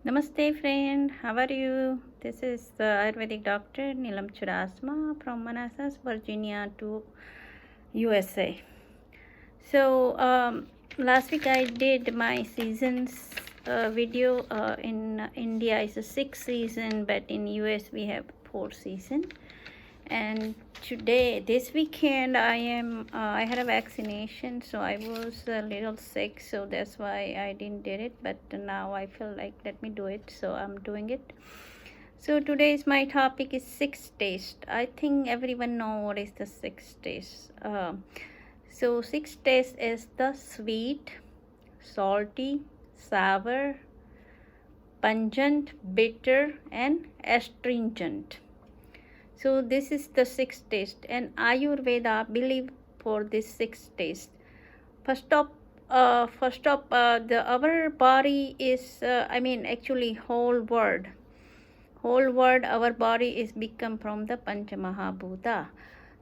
Namaste, friend. How are you? This is the Ayurvedic doctor Neelam Chudasama from Manassas, Virginia to USA. So, last week I did my seasons video. In India, it's a 6 season, but in US we have 4 season. And today, this weekend, I had a vaccination, so I was a little sick, so that's why I didn't did it. But now I feel like let me do it, so I'm doing it. So today's my topic is 6 taste. I think everyone know what is the 6 taste. So 6 taste is the sweet, salty, sour, pungent, bitter, and astringent. So this is the 6 taste, and Ayurveda believe for this 6 taste. First of the our body is actually whole world, our body is become from the Panchamahabhuta.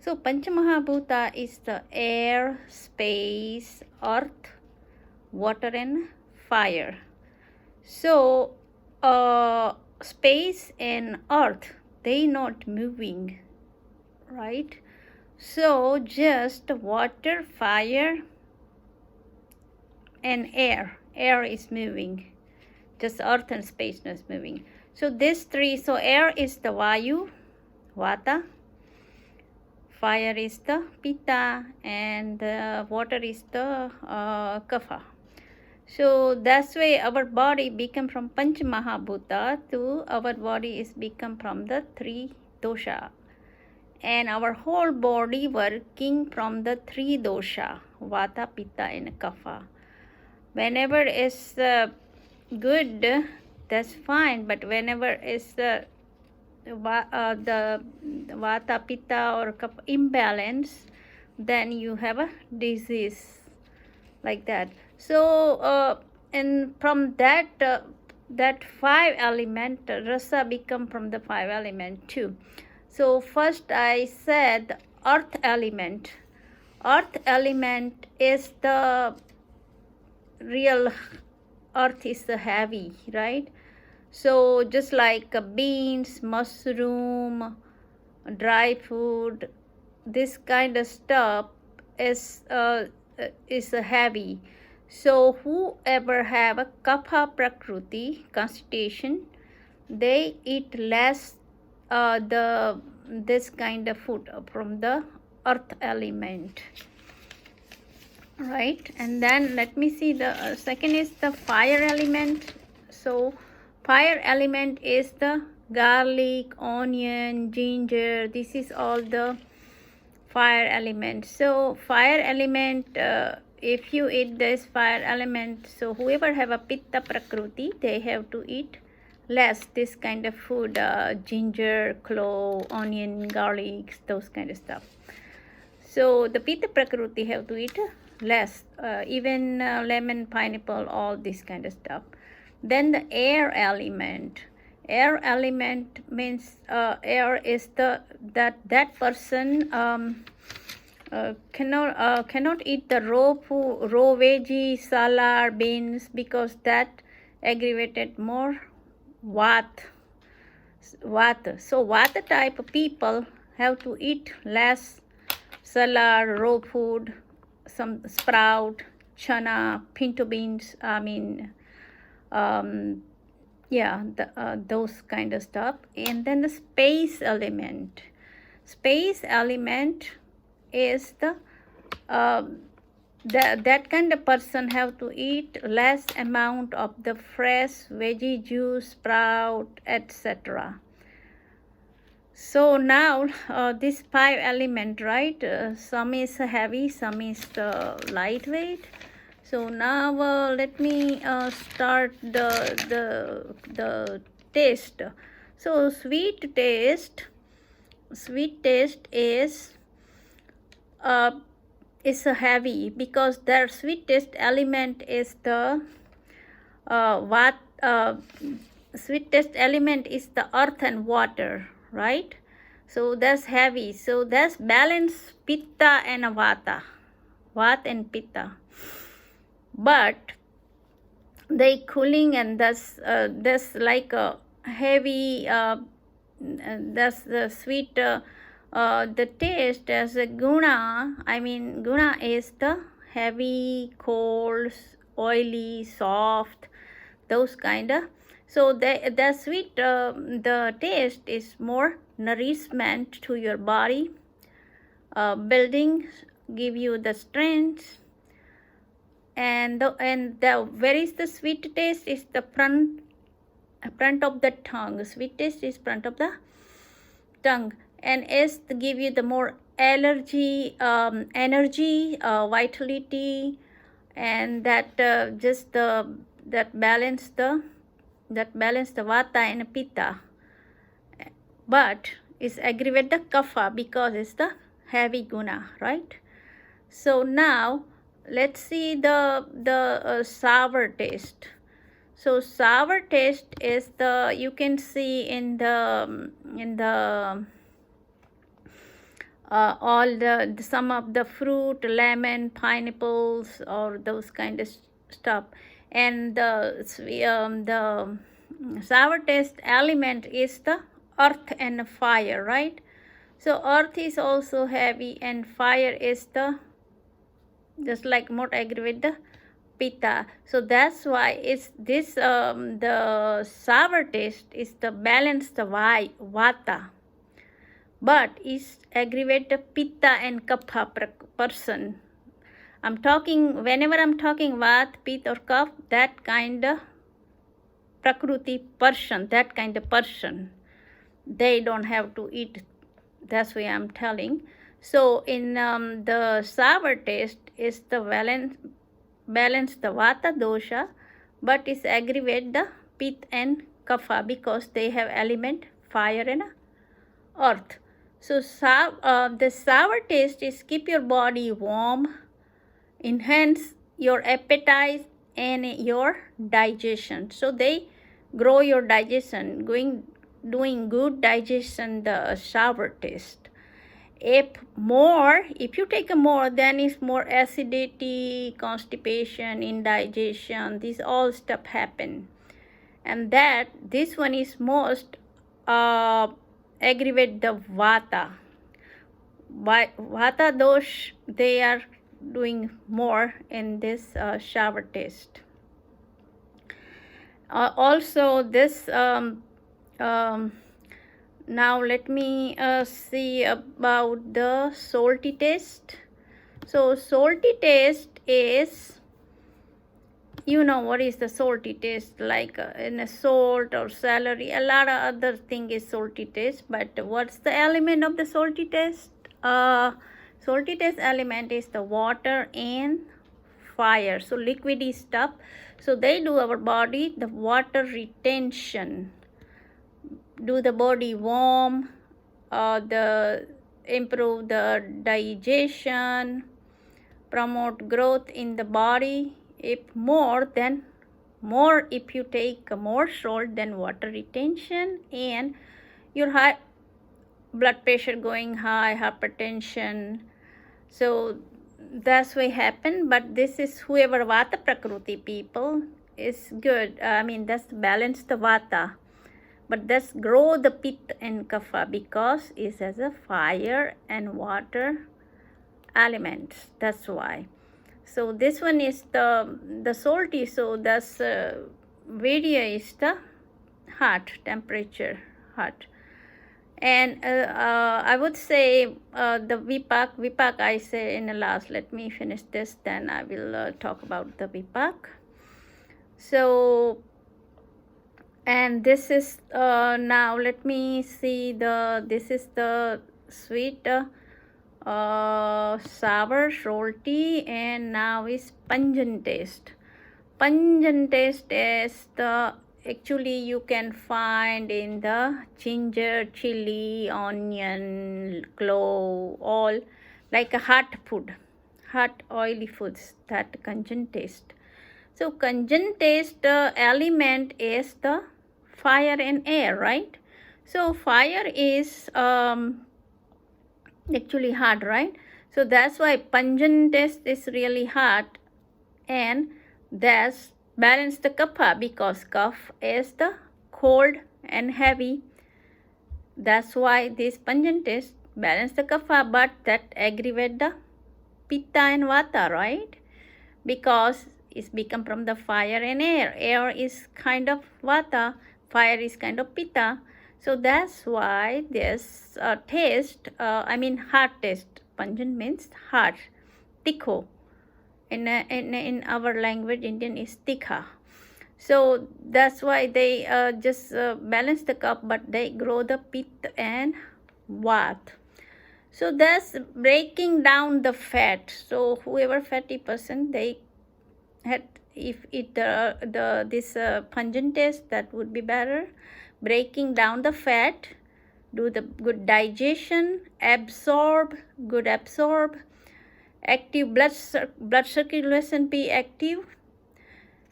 So Panchamahabhuta is the air, space, earth, water, and fire. So space and earth, they not moving, right? So just water, fire, and air is moving, just earth and space is moving. So these three, so air is the vayu, vata, fire is the pitta, and water is the kapha. So that's why our body become from Panch Mahabhuta to our body is become from the 3 dosha. And our whole body working from the 3 dosha, Vata, Pitta, and Kapha. Whenever it's good, that's fine. But whenever it's the Vata, Pitta, or Kapha imbalance, then you have a disease like that. So and from that 5 element, rasa become from the 5 element too. So first I said earth element. Earth element is the real, earth is the heavy, right? So just like beans, mushroom, dry food, this kind of stuff is heavy. So whoever have a kapha prakriti constitution, they eat less this kind of food from the earth element, right? And then let me see, the second is the fire element. So fire element is the garlic, onion, ginger. This is all the fire element. So fire element, if you eat this fire element, so whoever have a pitta prakriti, they have to eat less this kind of food, ginger, clove, onion, garlic, those kind of stuff. So the pitta prakriti have to eat less, even lemon, pineapple, all this kind of stuff. Then the air element. Air element means air is the that person cannot eat the raw food, raw veggie, salad, beans, because that aggravated more vata. So vata type of people have to eat less salad, raw food, some sprout, chana, pinto beans. Those kind of stuff. And then the space element. Space element is the that kind of person have to eat less amount of the fresh veggie juice, sprout, etc. So now this 5 element, right? Some is heavy, some is lightweight. So now let me start the taste. So sweet taste is heavy, because their sweet taste element is the sweet taste element is the earth and water, right? So that's heavy. So that's balance pitta and vata and pitta. But they cooling, and that's like a heavy, that's the sweet, the taste as a guna. I mean, guna is the heavy, cold, oily, soft, those kind of. So the sweet, the taste is more nourishment to your body, building, give you the strength. And where is the sweet taste is the front of the tongue. Sweet taste is front of the tongue, and is to give you the more energy, vitality, and that just the that balance the vata and pitta, but is aggravate the kapha because it's the heavy guna, right? So now let's see the sour taste. So sour taste is the, you can see in the all the some of the fruit, lemon, pineapples, or those kind of stuff. And the sour taste element is the earth and fire, right? So earth is also heavy, and fire is the just like more aggravate the pitta. So that's why it's this the sour taste is the balance the vata, but is aggravate the pitta and kapha person. I'm talking, whenever I'm talking vat, pitta or kapha, that kind of prakruti person, that kind of person, they don't have to eat. That's why I'm telling. So in the sour taste is the balance the vata dosha, but is aggravate the pit and kapha because they have element fire and earth. So the sour taste is keep your body warm, enhance your appetite and your digestion. So they grow your digestion, doing good digestion, the sour taste. If you take a more, then it's more acidity, constipation, indigestion, these all stuff happen. And that this one is most aggravate the vata. Vata dosh, they are doing more in this sour taste. Also this now let me see about the salty taste. So salty taste is, you know what is the salty taste, like in a salt or celery, a lot of other thing is salty taste. But what's the element of the salty taste? Salty taste element is the water and fire, so liquidy stuff. So they do our body the water retention, do the body warm, the improve the digestion, promote growth in the body. If you take more salt, then water retention, and your high blood pressure going high, hypertension. So that's what happen. But this is whoever vata prakruti people is good. I mean, that's balance the vata. But that's grow the pitta and kapha because it has a fire and water elements. That's why. So this one is the salty. So that's video is the hot temperature, hot. And I would say the vipak I say in the last. Let me finish this, then I will talk about the vipak. So, and this is now let me see this is the sweet, sour, salty, and now is pungent taste. Pungent taste is the actually you can find in the ginger, chili, onion, clove, all like a hot food, hot oily foods, that pungent taste. So pungent taste element is the fire and air, right? So fire is actually hot, right? So that's why pungent taste is really hot, and that's balance the kapha, because kapha is the cold and heavy. That's why this pungent taste balance the kapha, but that aggravate the pitta and vata, right? Because it's become from the fire and air. Air is kind of vata, fire is kind of pitta. So that's why this taste, hard taste, pungent means hard, tikho. In our language, Indian is tikha. So that's why they just balance the cup, but they grow the pitta and vat. So that's breaking down the fat. So whoever fatty person, they had, if it this pungent taste, that would be better. Breaking down the fat, do the good digestion, absorb, active blood circulation be active,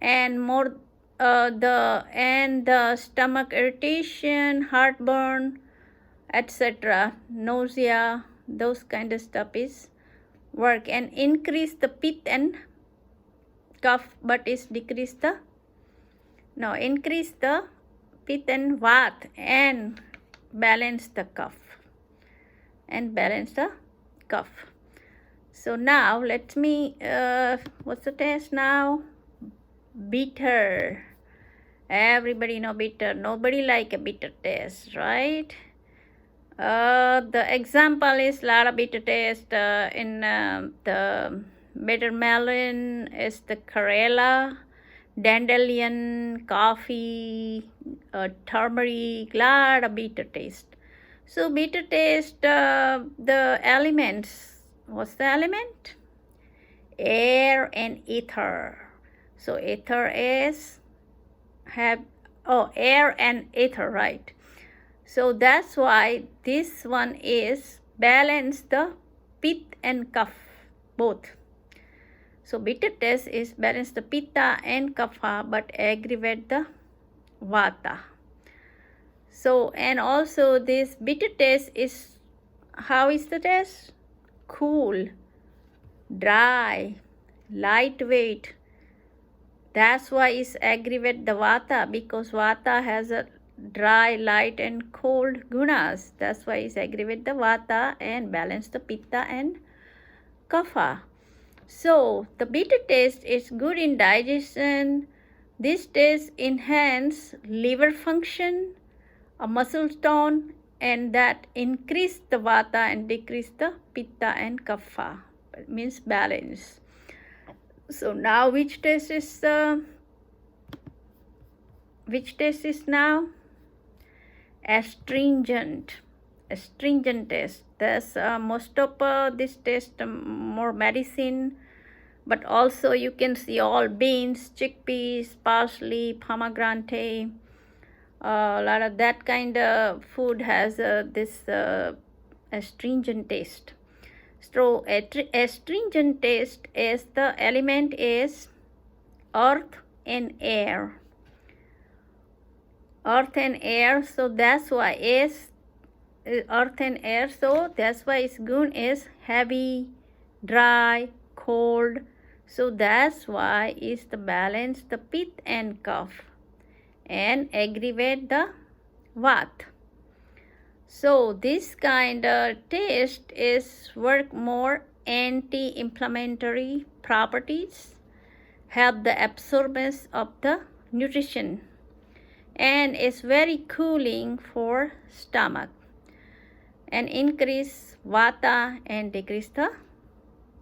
and more the stomach irritation, heartburn, etc., nausea, those kind of stuff is work, and increase the pit and cough, but is increase the pit and vat, and balance the cough, So now let me what's the taste now? Bitter. Everybody know bitter. Nobody like a bitter taste, right? The example is lot of bitter taste in the bitter melon is the Karela, dandelion, coffee, turmeric, lot of bitter taste. So bitter taste, the elements. What's the element? Air and ether. So ether is air and ether, right? So that's why this one is balance the pit and kapha both. So bitter taste is balance the pitta and kapha, but aggravate the vata. So, and also this bitter taste is, how is the taste? Cool, dry, lightweight. That's why it's aggravate the vata, because vata has a dry, light and cold gunas. That's why it's aggravate the vata and balance the pitta and kapha. So the bitter taste is good in digestion. This taste enhance liver function, a muscle tone, and that increase the vata and decrease the pitta and kapha. It means balance. So now which taste is now? Astringent taste. There's most of this taste more medicine, but also you can see all beans, chickpeas, parsley, pomegranate, a lot of that kind of food has this astringent taste. So astringent taste is the element is earth and air. So that's why is earth and air. So that's why its gun is heavy, dry, cold. So that's why is the balance the pit and cough and aggravate the vat. So this kind of taste is work more anti-inflammatory properties, help the absorption of the nutrition, and is very cooling for stomach, and increase vata and decrease the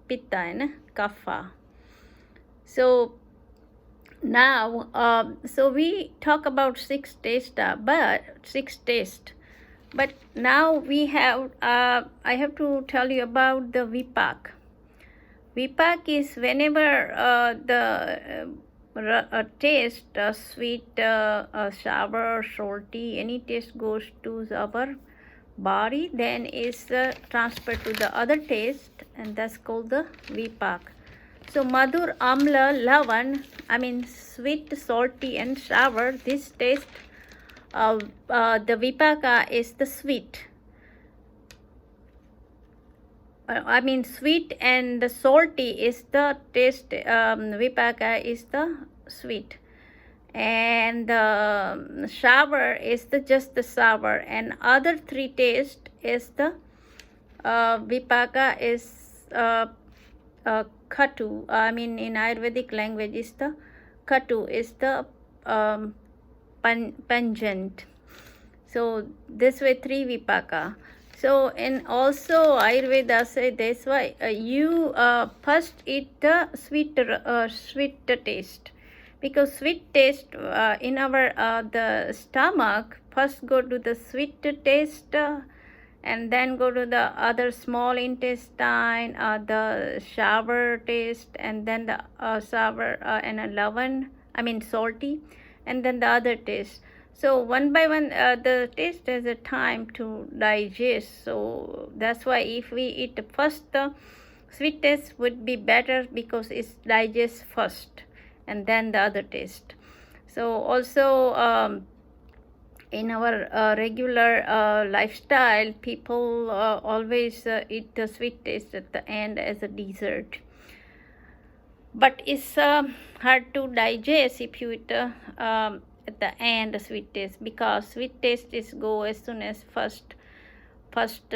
pitta and kapha. So now so we talk about six taste, but now we have I have to tell you about the vipak. Vipak is whenever the taste, sweet, sour, salty, any taste goes to our body, then is transferred to the other taste, and that's called the vipak. So madhur, amla, lavan, sweet, salty and sour, this taste the vipaka is the sweet. Sweet and the salty is the taste. Vipaka is the sweet, and the sour is just the sour, and other three taste is the vipaka is katu. I mean, in Ayurvedic language is the katu is the um, pungent. So this way three vipaka. So and also Ayurveda say this why you first eat the sweet taste, because sweet taste in our the stomach first go to the sweet taste, and then go to the other small intestine, the sour taste, and then the sour and a leaven, I mean salty, and then the other taste. So one by one the taste has a time to digest. So that's why if we eat first, the sweet taste would be better because it's digests first and then the other taste. So also in our regular lifestyle, people always eat the sweet taste at the end as a dessert, but it's hard to digest if you eat at the end sweet taste, because sweet taste is go as soon as first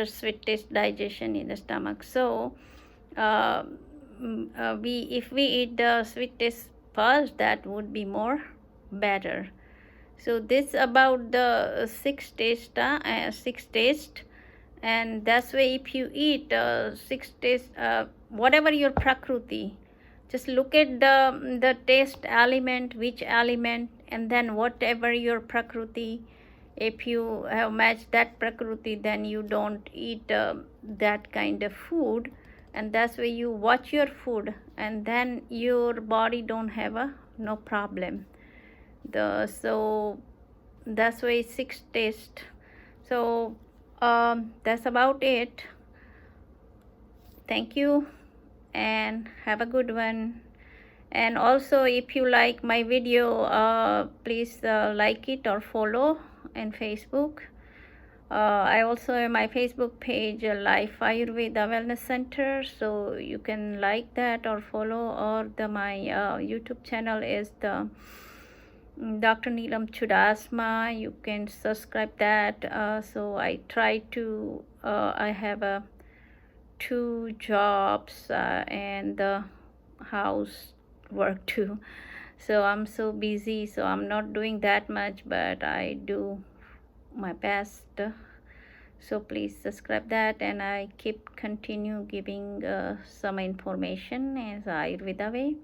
sweet taste digestion in the stomach. So we if we eat the sweet taste first, that would be more better. So this about the six taste, and that's why if you eat six taste, whatever your prakriti, just look at the taste element, which element, and then whatever your prakriti. If you have matched that prakriti, then you don't eat that kind of food, and that's why you watch your food, and then your body don't have no problem. So that's why six taste. So that's about it. Thank you and have a good one. And also if you like my video, please like it or follow in Facebook. I also have my Facebook page, Life Ayurveda Wellness Center, so you can like that or follow, or my YouTube channel is the Dr. Neelam Chudasama. You can subscribe that. So I try to I have 2 jobs and the house work too, so I'm so busy, so I'm not doing that much, but I do my best. So please subscribe that, and I keep continue giving some information as Ayurveda way.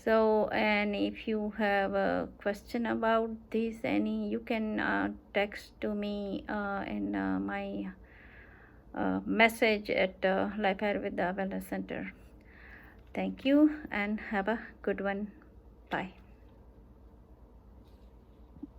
So, and if you have a question about this, you can text to me in my message at Life Ayurveda Wellness Center. Thank you and have a good one. Bye.